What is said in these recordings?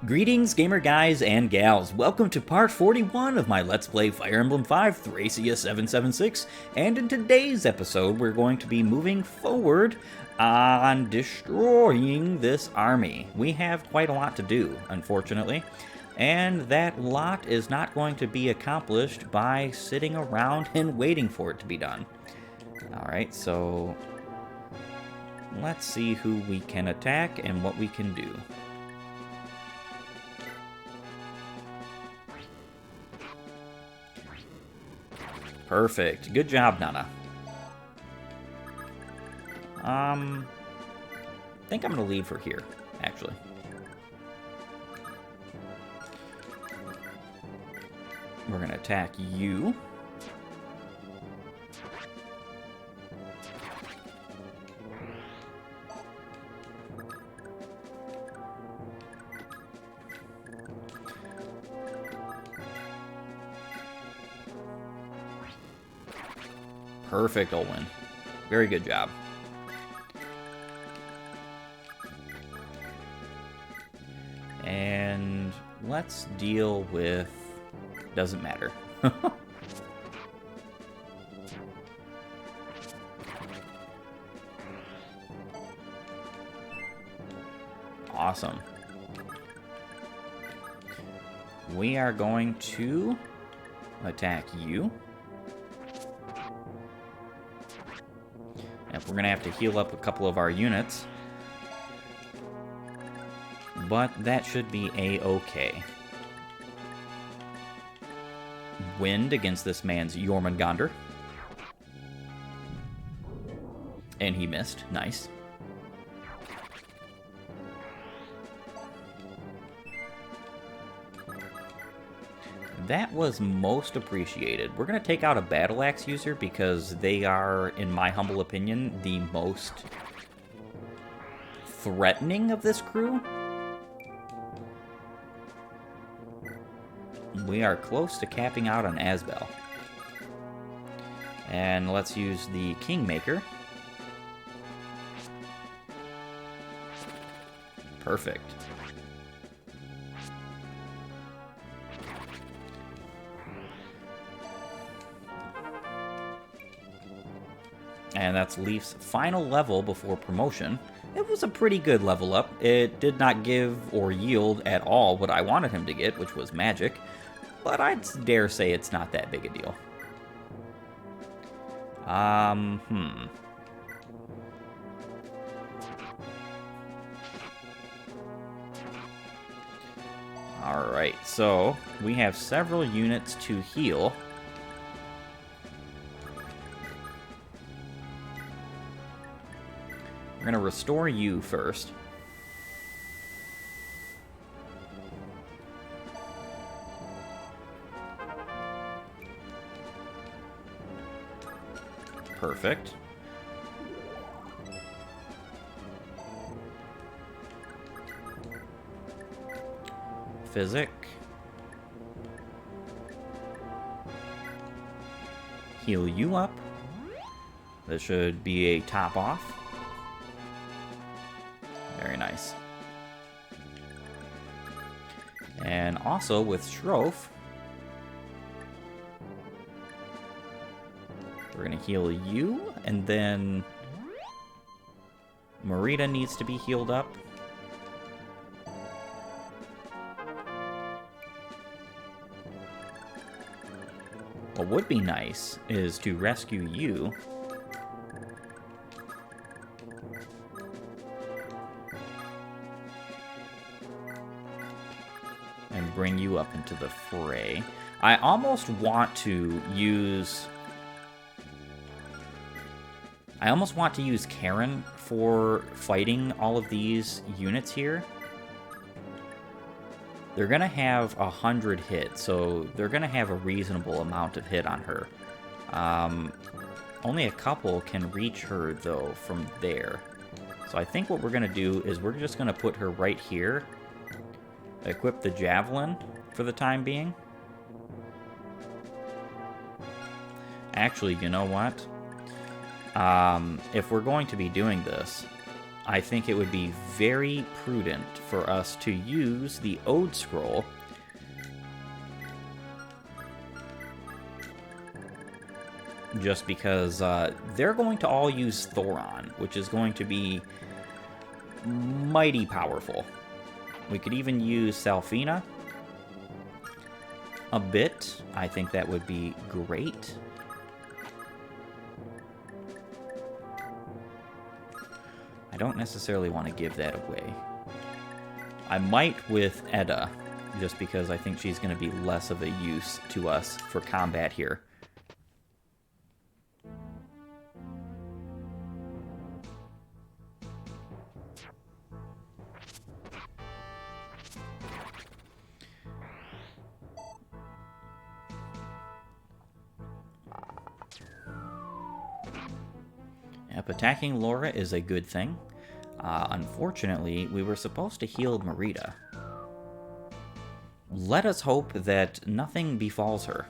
Greetings, gamer guys and gals. Welcome to part 41 of my Let's Play Fire Emblem 5 Thracia 776, and in today's episode we're going to be moving forward on destroying this army. We have quite a lot to do, unfortunately, and that lot is not going to be accomplished by sitting around and waiting for it to be done. Alright, so let's see who we can attack and what we can do. Perfect. Good job, Nana. I think I'm going to leave her here, actually. We're going to attack you. Perfect, Olwen. Very good job. And let's deal with... doesn't matter. Awesome. We are going to attack you. We're going to have to heal up a couple of our units. But that should be a-okay. Wind against this man's Jormungandr. And he missed. Nice. That was most appreciated. We're going to take out a battle axe user because they are, in my humble opinion, the most threatening of this crew. We are close to capping out on Asbel. And let's use the Kingmaker. Perfect. And that's Leaf's final level before promotion. It was a pretty good level up. It did not give or yield at all what I wanted him to get, which was magic. But I'd dare say it's not that big a deal. Alright, so we have several units to heal. We're going to restore you first. Perfect. Physic. Heal you up. This should be a top off. Very nice. And also with Shroff, we're going to heal you, and then Marita needs to be healed up. What would be nice is to rescue you. And bring you up into the fray. I almost want to use... Karen for fighting all of these units here. They're going to have 100 hit, so they're going to have a reasonable amount of hit on her. Only a couple can reach her, though, from there. So I think what we're going to do is we're just going to put her right here. Equip the Javelin for the time being. Actually, you know what? If we're going to be doing this, I think it would be very prudent for us to use the Ode Scroll just because they're going to all use Thoron, which is going to be mighty powerful. We could even use Salfina a bit. I think that would be great. I don't necessarily want to give that away. I might with Edda, just because I think she's going to be less of a use to us for combat here. Yep, attacking Laura is a good thing. Unfortunately, we were supposed to heal Marita. Let us hope that nothing befalls her.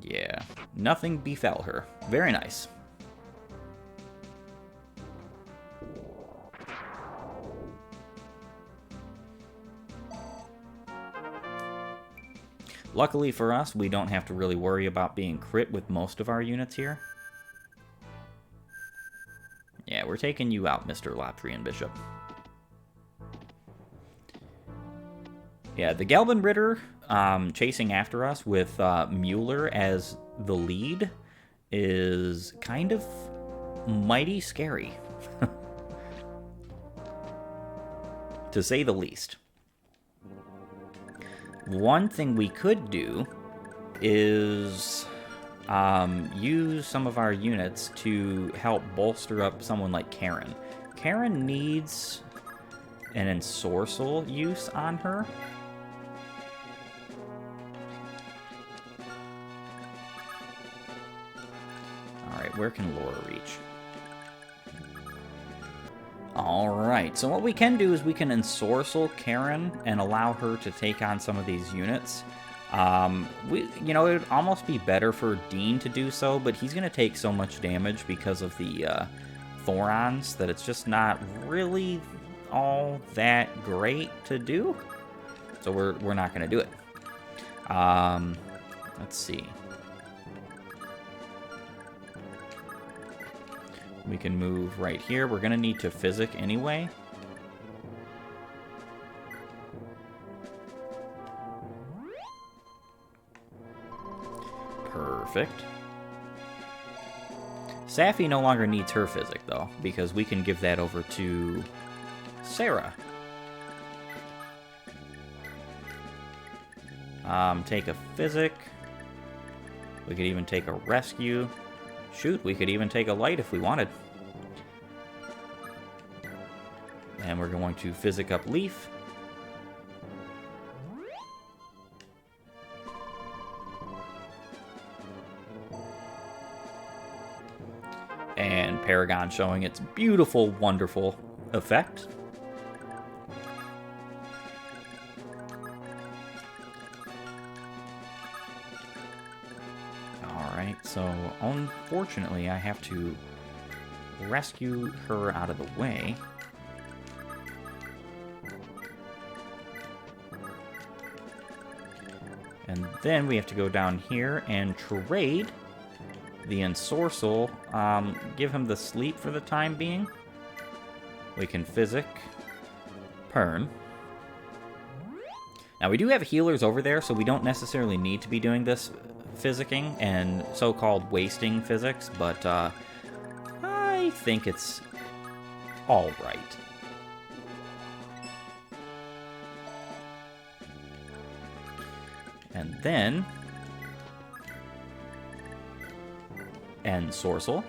Yeah, nothing befell her. Very nice. Luckily for us, we don't have to really worry about being crit with most of our units here. Yeah, we're taking you out, Mr. Lotrian Bishop. Yeah, the Gelbenritter chasing after us with Muller as the lead is kind of mighty scary, to say the least. One thing we could do is use some of our units to help bolster up someone like Karen. Karen needs an ensorcel use on her. Alright, where can Laura reach? Alright, so what we can do is we can ensorcel Karen and allow her to take on some of these units. It would almost be better for Dean to do so, but he's going to take so much damage because of the Thorons that it's just not really all that great to do. So we're not going to do it. Let's see. We can move right here. We're going to need to physic anyway. Perfect. Safi no longer needs her physic, though, because we can give that over to Sarah. Take a physic. We could even take a rescue. Shoot, we could even take a light if we wanted. And we're going to physic up Leaf. And Paragon showing its beautiful, wonderful effect. Alright, so unfortunately I have to rescue her out of the way. And then we have to go down here and trade the ensorcel, give him the sleep for the time being. We can physic Pern. Now we do have healers over there, so we don't necessarily need to be doing this physicking and so-called wasting physics, but I think it's all right. And then ensorcel.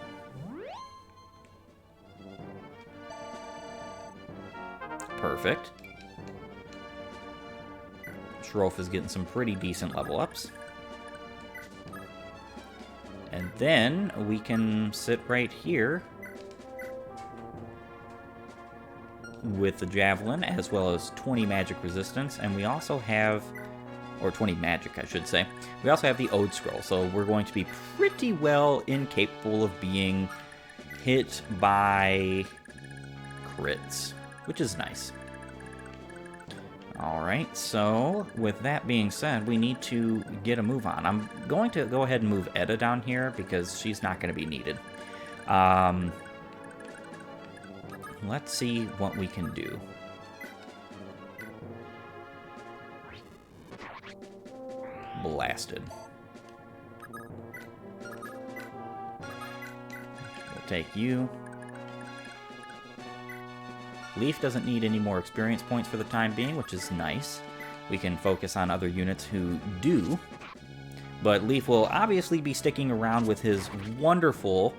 Perfect. Shroff is getting some pretty decent level ups. And then we can sit right here with the Javelin, as well as 20 magic resistance, and we also have or 20 magic, I should say. We also have the Ode Scroll, so we're going to be pretty well incapable of being hit by crits, which is nice. Alright, so with that being said, we need to get a move on. I'm going to go ahead and move Edda down here because she's not going to be needed. Let's see what we can do. Blasted. We'll take you. Leaf doesn't need any more experience points for the time being, which is nice. We can focus on other units who do. But Leaf will obviously be sticking around with his wonderful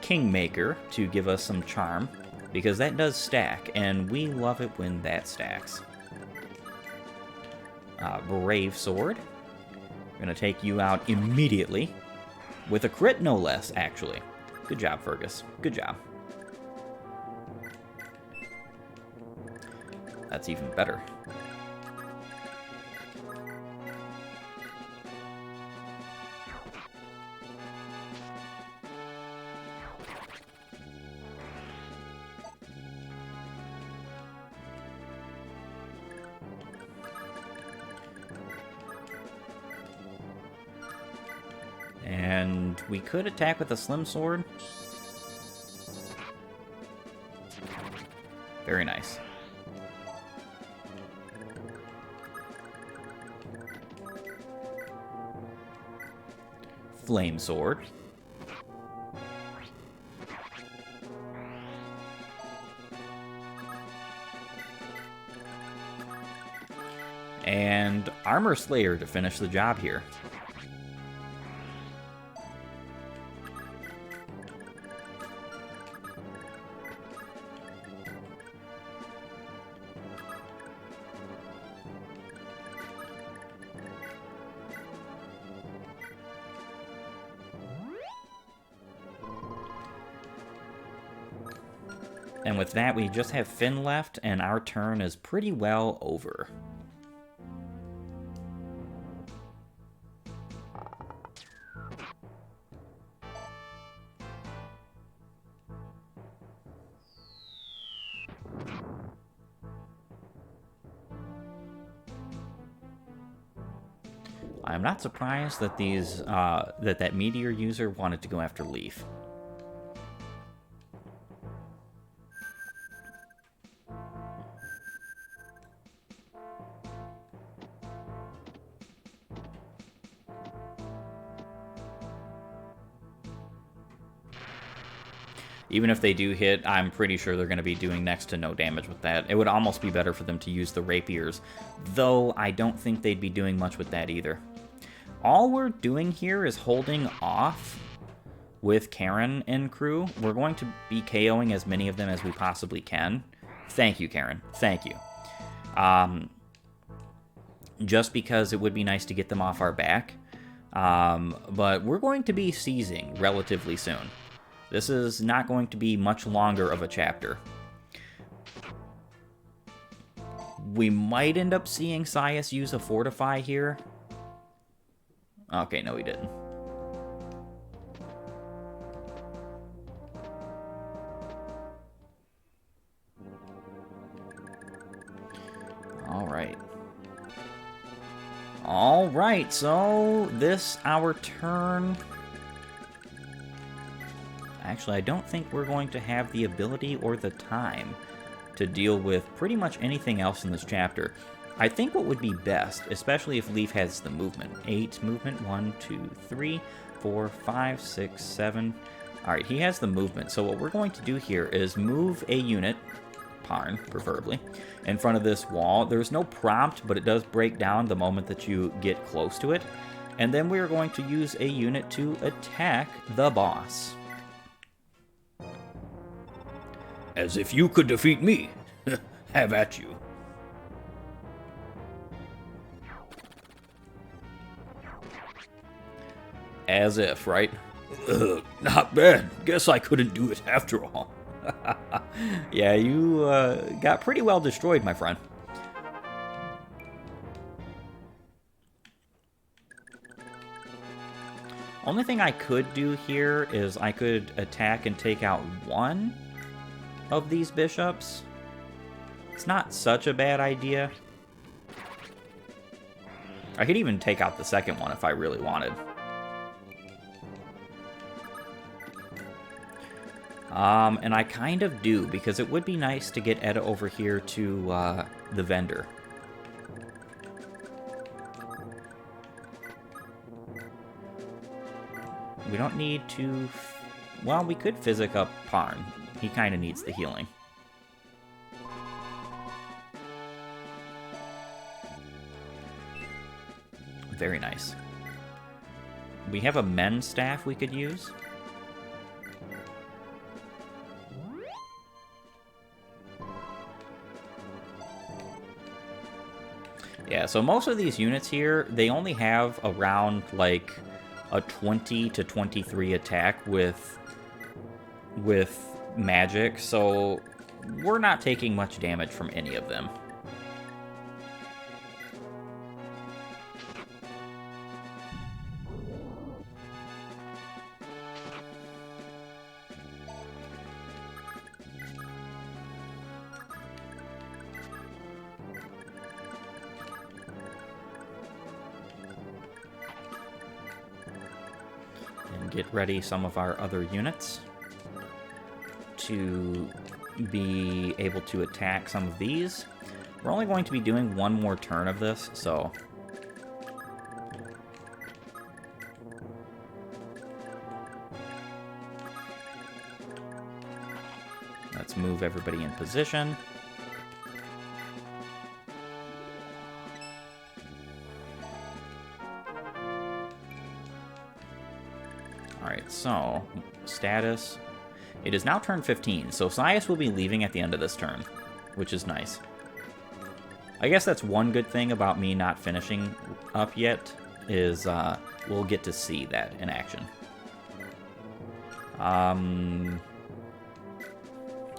Kingmaker to give us some charm, because that does stack, and we love it when that stacks. Brave Sword. We're going to take you out immediately. With a crit, no less, actually. Good job, Fergus. Good job. That's even better. And we could attack with a Slim Sword. Very nice. Flame Sword. And Armor Slayer to finish the job here. And with that, we just have Finn left, and our turn is pretty well over. I'm not surprised that that meteor user wanted to go after Leaf. Even if they do hit, I'm pretty sure they're going to be doing next to no damage with that. It would almost be better for them to use the rapiers, though I don't think they'd be doing much with that either. All we're doing here is holding off with Karen and crew. We're going to be KOing as many of them as we possibly can. Thank you, Karen. Thank you. Just because it would be nice to get them off our back. But we're going to be seizing relatively soon. This is not going to be much longer of a chapter. We might end up seeing Sias use a Fortify here. Okay, no he didn't. Alright. Alright, so this our turn. Actually, I don't think we're going to have the ability or the time to deal with pretty much anything else in this chapter. I think what would be best, especially if Leaf has the movement. 8 movement, 1, 2, 3, 4, 5, 6, 7. Alright, he has the movement. So what we're going to do here is move a unit, Parn preferably, in front of this wall. There's no prompt, but it does break down the moment that you get close to it. And then we're going to use a unit to attack the boss. As if you could defeat me. Have at you. As if, right? Not bad. Guess I couldn't do it after all. Yeah, you got pretty well destroyed, my friend. Only thing I could do here is I could attack and take out one of these bishops. It's not such a bad idea. I could even take out the second one if I really wanted. And I kind of do, because it would be nice to get Edda over here to the vendor. We don't need to... Well, we could physic up Parn. He kind of needs the healing. Very nice. We have a men's staff we could use. Yeah, so most of these units here, they only have around, like, a 20 to 23 attack with magic, so we're not taking much damage from any of them. Get ready some of our other units to be able to attack some of these. We're only going to be doing one more turn of this, so... Let's move everybody in position. Alright, so, status. It is now turn 15, so Sias will be leaving at the end of this turn, which is nice. I guess that's one good thing about me not finishing up yet, is we'll get to see that in action.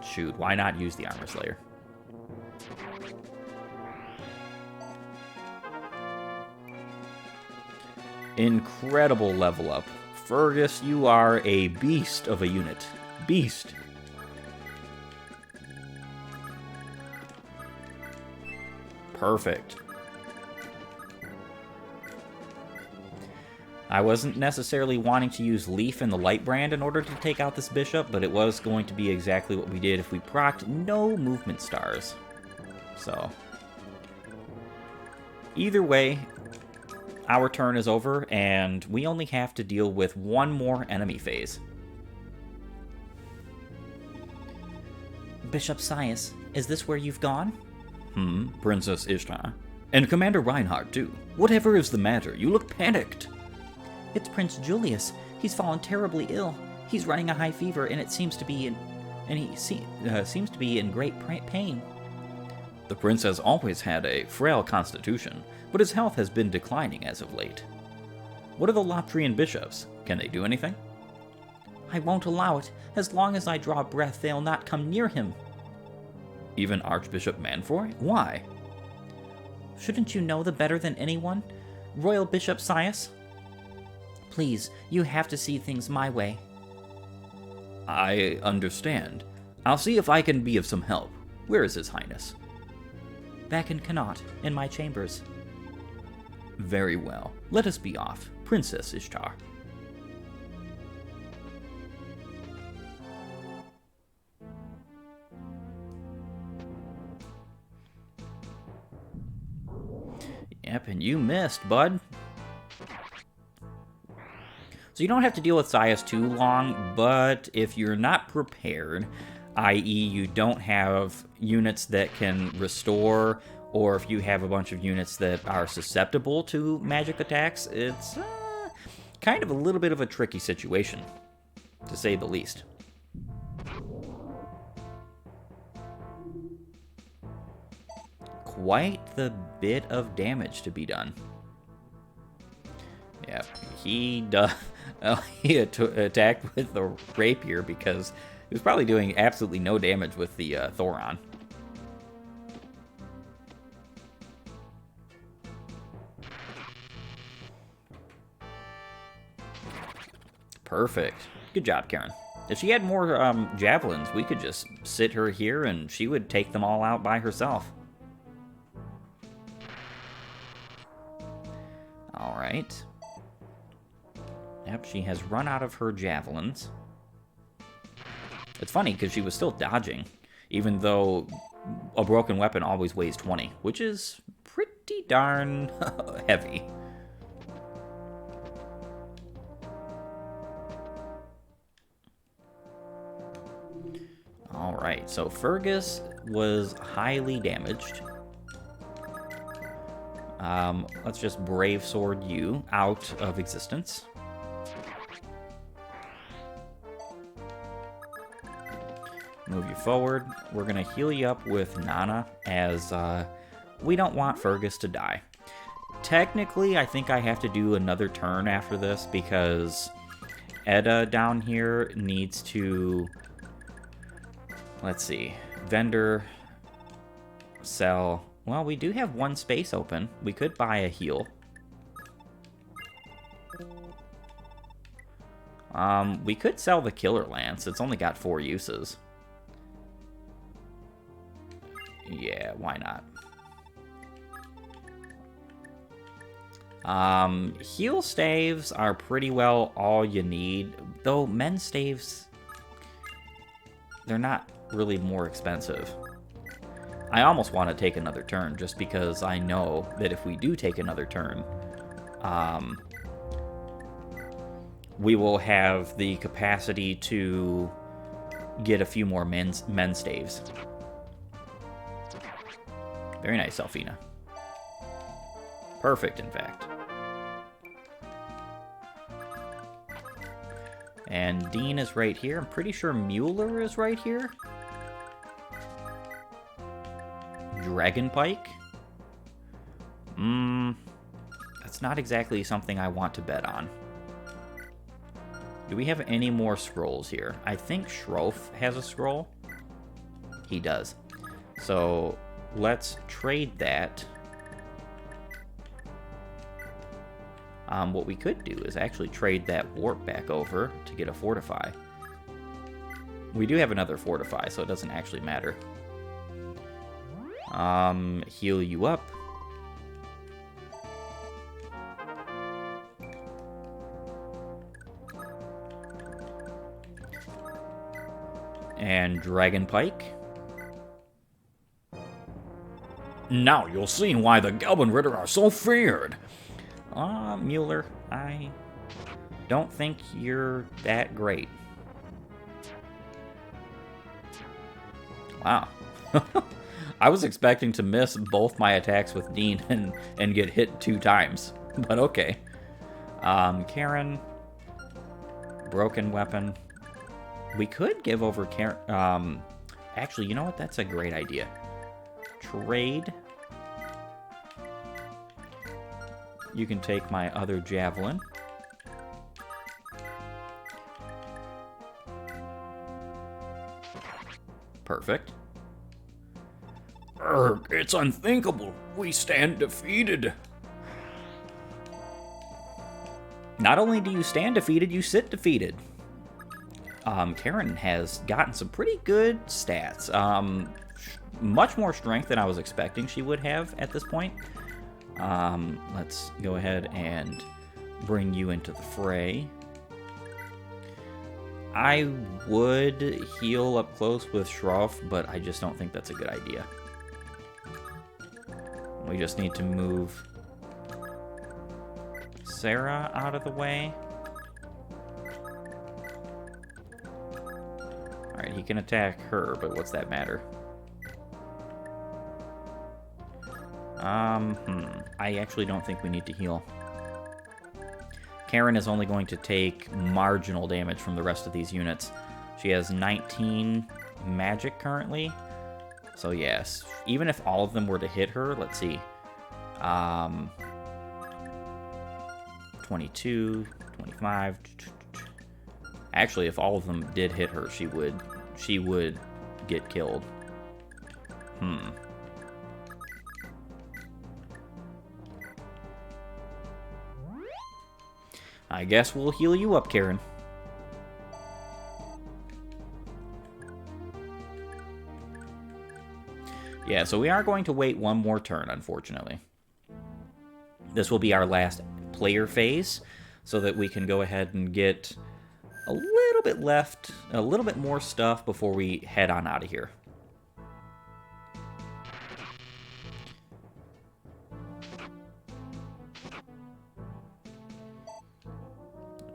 Shoot, why not use the Armor Slayer? Incredible level up. Fergus, you are a beast of a unit. Beast. Perfect. I wasn't necessarily wanting to use Leaf and the Light Brand in order to take out this bishop, but it was going to be exactly what we did if we procced no movement stars. So, either way, our turn is over, and we only have to deal with one more enemy phase. Bishop Sias, is this where you've gone? Princess Ishtar. And Commander Reinhardt, too. Whatever is the matter? You look panicked. It's Prince Julius. He's fallen terribly ill. He's running a high fever, and it seems to be in great pain. The prince has always had a frail constitution, but his health has been declining as of late. What are the Lotrian bishops? Can they do anything? I won't allow it. As long as I draw breath, they'll not come near him. Even Archbishop Manfoy? Why? Shouldn't you know the better than anyone? Royal Bishop Sias? Please, you have to see things my way. I understand. I'll see if I can be of some help. Where is His Highness? Back in Connaught, in my chambers. Very well. Let us be off. Princess Ishtar. Yep, and you missed, bud. So you don't have to deal with Sias too long, but if you're not prepared, i.e. you don't have units that can restore, or if you have a bunch of units that are susceptible to magic attacks, it's kind of a little bit of a tricky situation, to say the least. Quite the bit of damage to be done. Yep, he attacked with the rapier because he was probably doing absolutely no damage with the Thoron. Perfect. Good job, Karen. If she had more javelins, we could just sit her here and she would take them all out by herself. All right. Yep, she has run out of her javelins. It's funny because she was still dodging, even though a broken weapon always weighs 20, which is pretty darn heavy. Alright, so Fergus was highly damaged. Let's just Brave Sword you out of existence. Move you forward. We're going to heal you up with Nana, as we don't want Fergus to die. Technically, I think I have to do another turn after this, because Edda down here needs to... Let's see. Vendor. Sell. Well, we do have one space open. We could buy a heal. We could sell the Killer Lance. It's only got 4 uses. Yeah, why not? Heal staves are pretty well all you need. Though men's staves, they're not really more expensive. I almost want to take another turn, just because I know that if we do take another turn, we will have the capacity to get a few more men's staves. Very nice, Alfina. Perfect, in fact. And Dean is right here. I'm pretty sure Muller is right here. Dragon Pike? That's not exactly something I want to bet on. Do we have any more scrolls here? I think Shroff has a scroll. He does. So let's trade that. What we could do is actually trade that warp back over to get a fortify. We do have another fortify, so it doesn't actually matter. Heal you up. And Dragon Pike. Now you'll see why the Gelbenritter are so feared. Muller, I don't think you're that great. Wow. I was expecting to miss both my attacks with Dean and get hit 2 times, but okay. Karen, broken weapon. We could give over Karen. Actually, you know what? That's a great idea. Trade. You can take my other javelin. Perfect. It's unthinkable. We stand defeated. Not only do you stand defeated, you sit defeated. Karen has gotten some pretty good stats. Much more strength than I was expecting she would have at this point. Let's go ahead and bring you into the fray. I would heal up close with Shroff, but I just don't think that's a good idea. We just need to move Sarah out of the way. Alright, he can attack her, but what's that matter? I actually don't think we need to heal. Karen is only going to take marginal damage from the rest of these units. She has 19 magic currently. So yes, even if all of them were to hit her, let's see. 22, 25. Actually, if all of them did hit her, she would get killed. I guess we'll heal you up, Karen. Yeah, so we are going to wait one more turn, unfortunately. This will be our last player phase, so that we can go ahead and get a little bit left, a little bit more stuff before we head on out of here.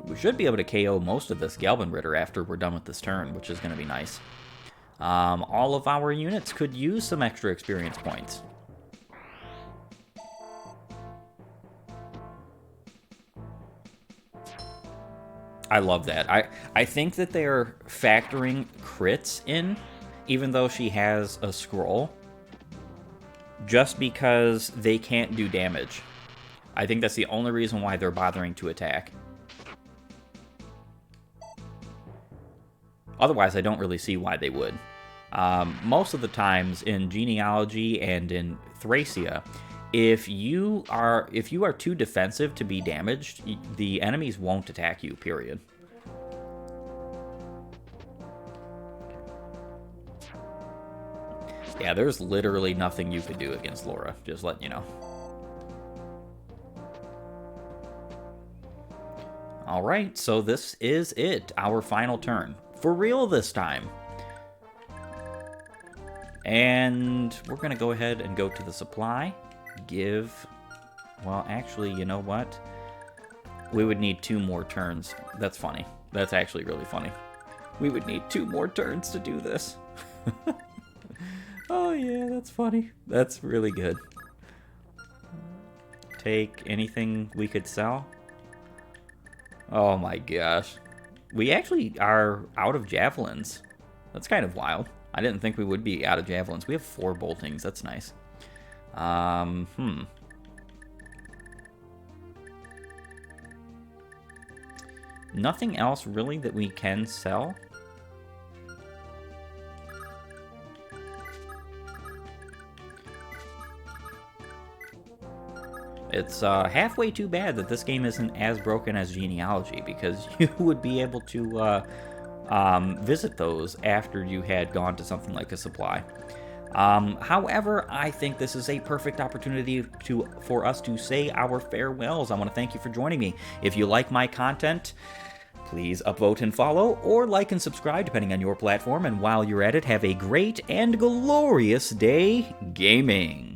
We should be able to KO most of this Gelbenritter after we're done with this turn, which is going to be nice. All of our units could use some extra experience points. I love that. I think that they're factoring crits in, even though she has a scroll, just because they can't do damage. I think that's the only reason why they're bothering to attack. Otherwise, I don't really see why they would. Most of the times in Genealogy and in Thracia, if you are too defensive to be damaged, the enemies won't attack you, period. Yeah, there's literally nothing you could do against Laura, just letting you know. Alright, so this is it, our final turn. For real this time. And we're going to go ahead and go to the supply. Well, actually, you know what? We would need 2 more turns. That's funny. That's actually really funny. We would need 2 more turns to do this. Oh, yeah, that's funny. That's really good. Take anything we could sell. Oh, my gosh. We actually are out of javelins. That's kind of wild. I didn't think we would be out of javelins. We have 4 boltings. That's nice. Nothing else really that we can sell. It's halfway too bad that this game isn't as broken as Genealogy, because you would be able to visit those after you had gone to something like a supply. However, I think this is a perfect opportunity for us to say our farewells. I want to thank you for joining me. If you like my content, please upvote and follow, or like and subscribe depending on your platform. And while you're at it, have a great and glorious day gaming.